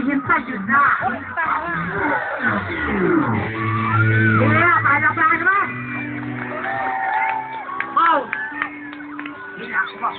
Tingin sa'yo na. Kaya, kaya ba naman? Wow! Relax mo.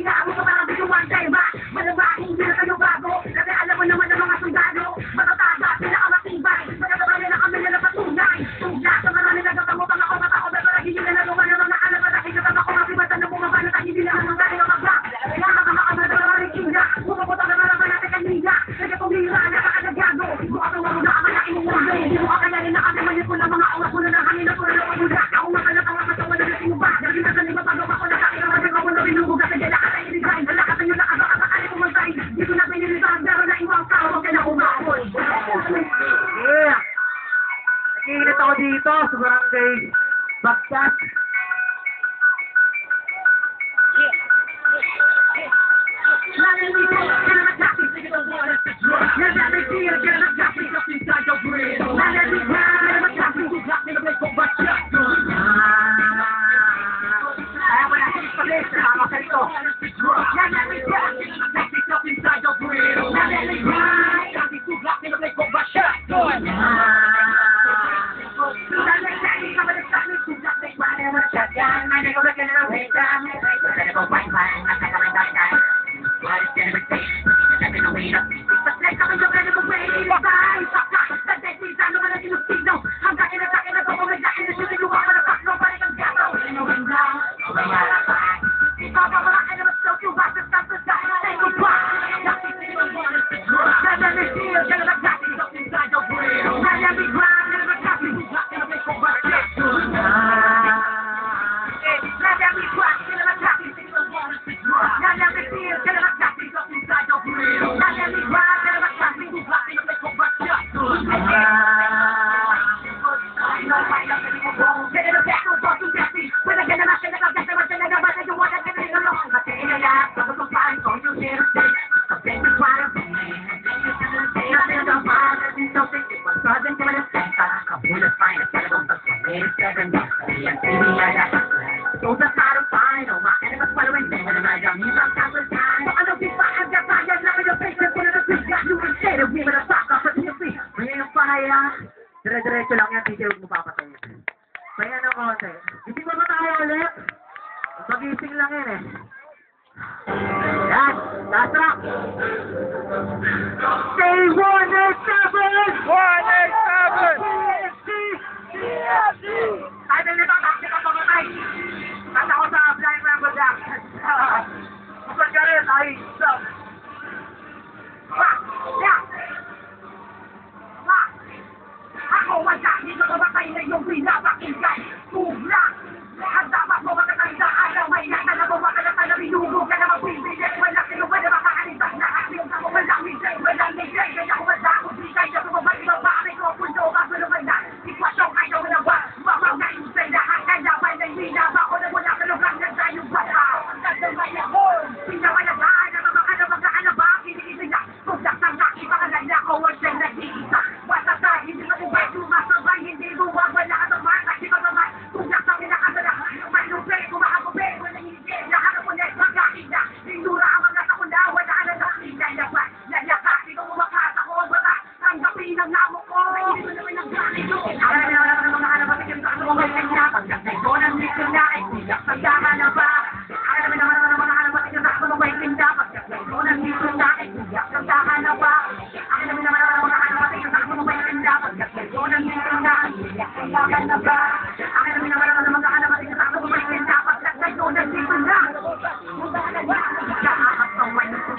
Inaabot ko parang bituan kayo ba? Malabahing hindi na kayo bago. Kasi alam mo naman ang mga sundalo. Matatanda, pinakamatibay. Magkakaroon na kami na napatunay. Tugla sa marami nagkakamutang ako. Matako ba para hindi na nalungan ng mga alam at nakikita ako makibatan na bumaba na tayo hindi na ang galing ang magla. Kaya makakamakamal na maraming kinga. Pumapunta na marami natin kanina. Nagkatumira na kakadagyago. Mukha ka wala na kamalaking umulo. Hindi mo kakayanin na kami manipula mga oras mo na ng hangin na pula ng pagula. Ako makalat ang makasawa na natin mo ba? Dahil na sa lima pagawa ko na sa akin ang mga ako na binubuga sa dala. Yeah! Nakikilit ako dito sa barangay Bagtas. Dire-diretso lang yan, hindi mo papatayin. Kaya ng konti. Hindi ba tayo ulit? Magising lang yan eh. Yan, last rock. Stay 187! 187! Ay, nilito, takti ka pamatay. Kata ko sa Blind Member Jack. Kapag ka rin, ay, stop. Yeah! Ako wala, dito mamatay na yung pinapakinggan. Tugla! Ang dapat mo makatandaan na may nasa na bumakalapan na binubog ka na magbibilis. Walang sinuwa na makakalitas na asyong ako walang midday, walang midday. Kaya ako wala akong bigay na bumabay ibabakit ko pundo ka gulungan na. Sitwasyon kayo na ba? Mamangay sa lahat na naman ay minaba ko na mula sa lugar na tayo bata. Nagdamay ako, pinawalagaan na mga ba? Kinikinig na, tugla sa laki mga lalako at siyang nag-iisa. Wala tayo, hindi matubay, sumasabay, hindi buwag, wala ka naman, kasi mamamay. Tugla sa pinakasala, may lupay, kumakapubay, walang hindi, lahat ng ulit, magkakita. Hindura ang mga sakuna, wala na nakita, labat, lalakasi kung umakas ako, bata, tanggapin ang namo ko. Hindi mo naman ang gamit ko. Alam na mga alabasin, yung mga kanya, pagkakay ko ng mission na, ay tugla sa dama na ba?